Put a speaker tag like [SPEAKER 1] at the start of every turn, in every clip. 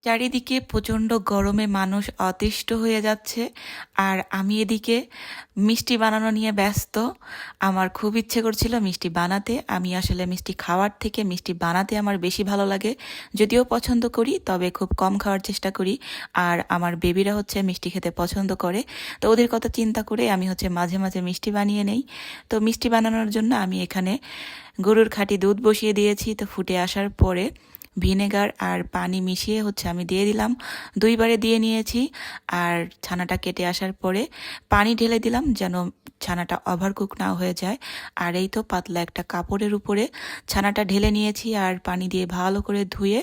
[SPEAKER 1] চারিদিকে প্রচণ্ড গরমে মানুষ অতিষ্ঠ হয়ে যাচ্ছে। আর আমি এদিকে মিষ্টি বানানো নিয়ে ব্যস্ত। আমার খুব ইচ্ছে করছিল মিষ্টি বানাতে। আমি আসলে মিষ্টি খাওয়ার থেকে মিষ্টি বানাতে আমার বেশি ভালো লাগে। যদিও পছন্দ করি, তবে খুব কম খাওয়ার চেষ্টা করি। আর আমার বেবিরা হচ্ছে মিষ্টি খেতে পছন্দ করে। তো ওদের কথা চিন্তা করে আমি হচ্ছে মাঝে মাঝে মিষ্টি বানিয়ে নেই। তো মিষ্টি বানানোর জন্য আমি এখানে গরুর খাঁটি দুধ বসিয়ে দিয়েছি। তো ফুটে আসার পরে ভিনেগার আর পানি মিশিয়ে হচ্ছে আমি দিয়ে দিলাম। দুইবারে দিয়ে নিয়েছি। আর ছানাটা কেটে আসার পরে পানি ঢেলে দিলাম যেন ছানাটা ওভারকুক না হয়ে যায়। আর এই তো পাতলা একটা কাপড়ের উপরে ছানাটা ঢেলে নিয়েছি আর পানি দিয়ে ভালো করে ধুয়ে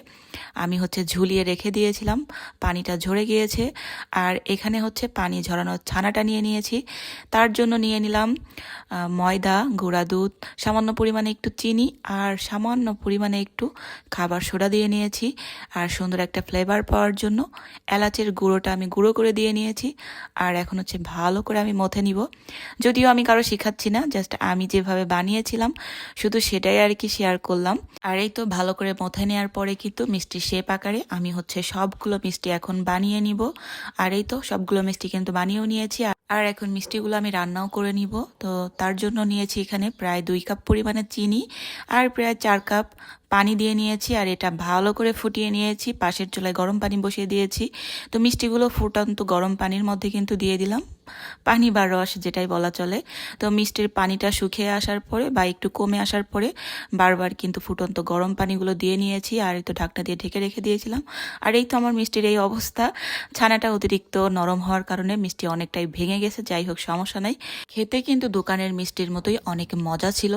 [SPEAKER 1] আমি হচ্ছে ঝুলিয়ে রেখে দিয়েছিলাম। পানিটা ঝরে গিয়েছে। আর এখানে হচ্ছে পানি ঝরানো ছানাটা নিয়ে নিয়েছি। তার জন্য নিয়ে নিলাম ময়দা, গুঁড়া দুধ, সামান্য পরিমাণে একটু চিনি আর সামান্য পরিমাণে একটু খাবার সোডা দিয়ে নিয়েছি। আর সুন্দর একটা ফ্লেভার পাওয়ার জন্য এলাচের গুঁড়োটা আমি গুঁড়ো করে দিয়ে নিয়েছি। আর এখন হচ্ছে ভালো করে আমি মথে নিব। যদিও আমি কারো শিখাচ্ছি না, জাস্ট আমি যেভাবে বানিয়েছিলাম শুধু সেটাই আর কি শেয়ার করলাম। আর এই তো ভালো করে মথে নেওয়ার পরে কিন্তু মিষ্টি শেপ আকারে আমি হচ্ছে সবগুলো মিষ্টি এখন বানিয়ে নিব। আর এই তো সবগুলো মিষ্টি কিন্তু বানিয়েও নিয়েছি। আর এখন মিষ্টিগুলো আমি রান্নাও করে নিব। তো তার জন্য নিয়েছি এখানে প্রায় 2 কাপ পরিমাণে চিনি আর প্রায় 4 কাপ পানি দিয়ে নিয়েছি। আর এটা ভালো করে ফুটিয়ে নিয়েছি। পাশের চুলায় গরম পানি বসিয়ে দিয়েছি। তো মিষ্টিগুলো ফুটন্ত গরম পানির মধ্যে কিন্তু দিয়ে দিলাম, পানি বা রস যেটাই বলা চলে। তো মিষ্টির পানিটা শুকিয়ে আসার পরে বা একটু কমে আসার পরে বারবার কিন্তু ফুটন্ত গরম পানিগুলো দিয়ে নিয়েছি। আর এই তো ঢাকনা দিয়ে ঢেকে রেখে দিয়েছিলাম। আর এই তো আমার মিষ্টির এই অবস্থা। ছানাটা অতিরিক্ত নরম হওয়ার কারণে মিষ্টি অনেকটাই ভেঙে গেছে। যাই হোক, সমস্যা নাই। খেতে কিন্তু দোকানের মিষ্টির মতোই অনেক মজা ছিল।